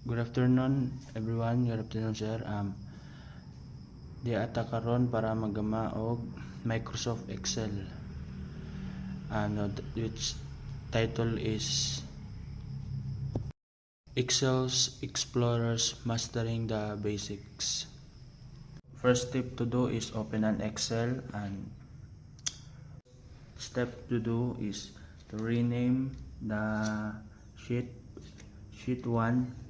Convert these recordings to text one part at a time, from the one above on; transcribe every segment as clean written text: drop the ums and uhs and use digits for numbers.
Good afternoon everyone. Good afternoon sir. Di ata karon para magama og Microsoft Excel. Which title is Excel's Explorers Mastering the Basics. First step to do is open an Excel, and step to do is to rename the sheet 1.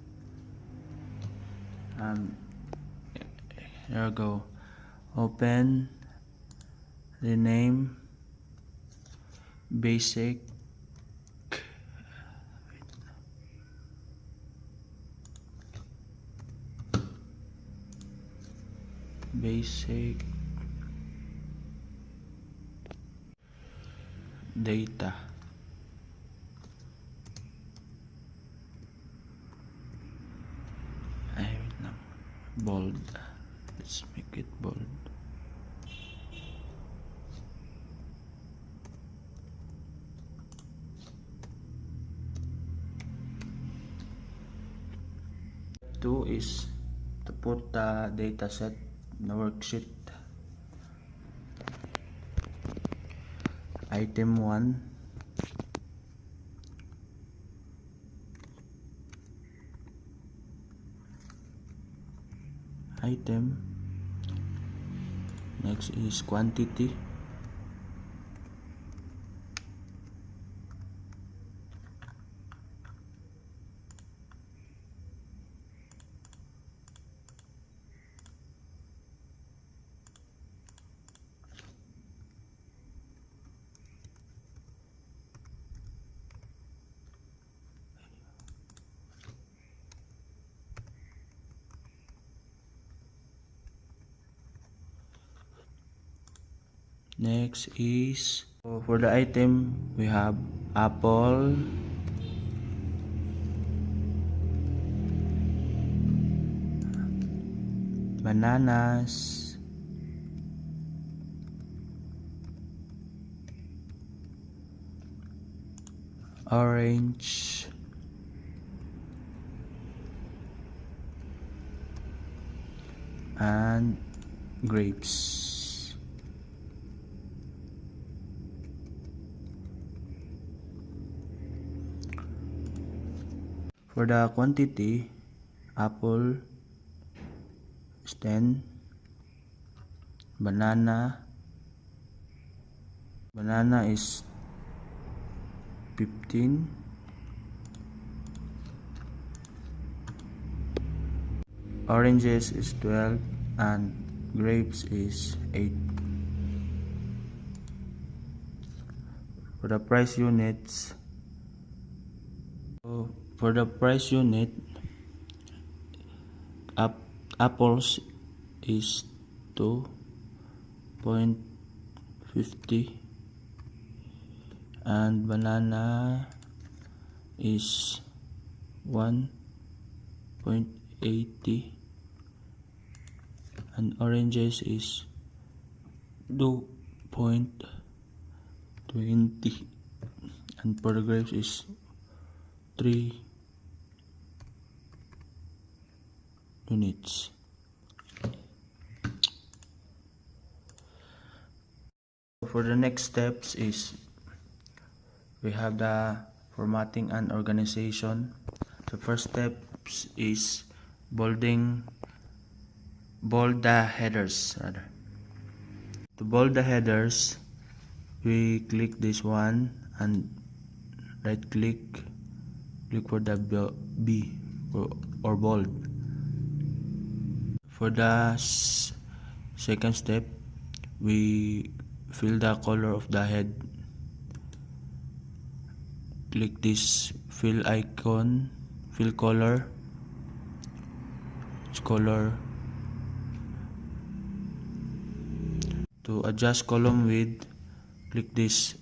There we go. Open, rename, basic, data. Wait lang. Bold. Let's make it bold. Two is to put the data set in the worksheet. Item 1. Item. Next is quantity. Next is, for the item we have apple, bananas, orange, and grapes. For the quantity, apple is 10, banana is 15, oranges is 12, and grapes is 8. For the price units, apples is 2.50 and banana is 1.80 and oranges is 2.20 and for the grapes is 3 units. For the next steps is we have the formatting and organization. The first steps is bold the headers rather. To bold the headers, we click this one and right click for the B or bold. For the second step, we fill the color of the head. Click this fill icon, fill color. It's color. To adjust column width, click this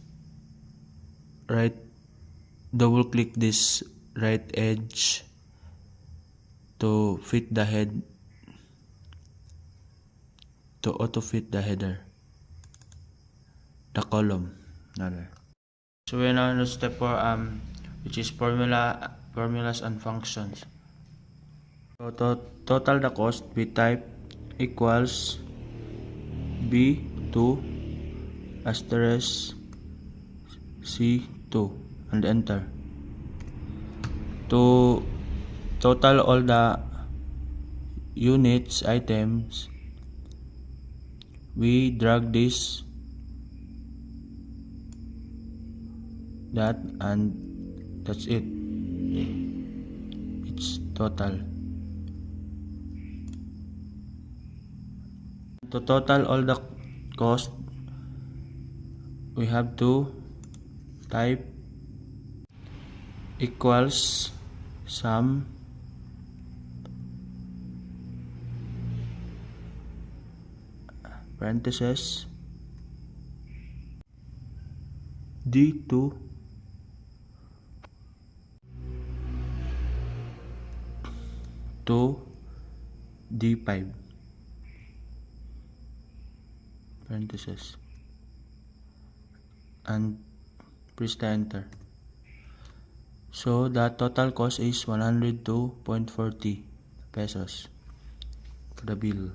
double click this right edge to fit the head, to auto fit the header, the column rather. So we're now on step 4, which is formulas and functions. So total the cost, we type equals B2 asterisk C2 and enter. To total all the units items, we drag this, that, and that's it. It's total. To total all the cost, we have to type equals sum parentheses D2 to D5 parentheses and press the enter. So the total cost is 102.40 pesos for the bill.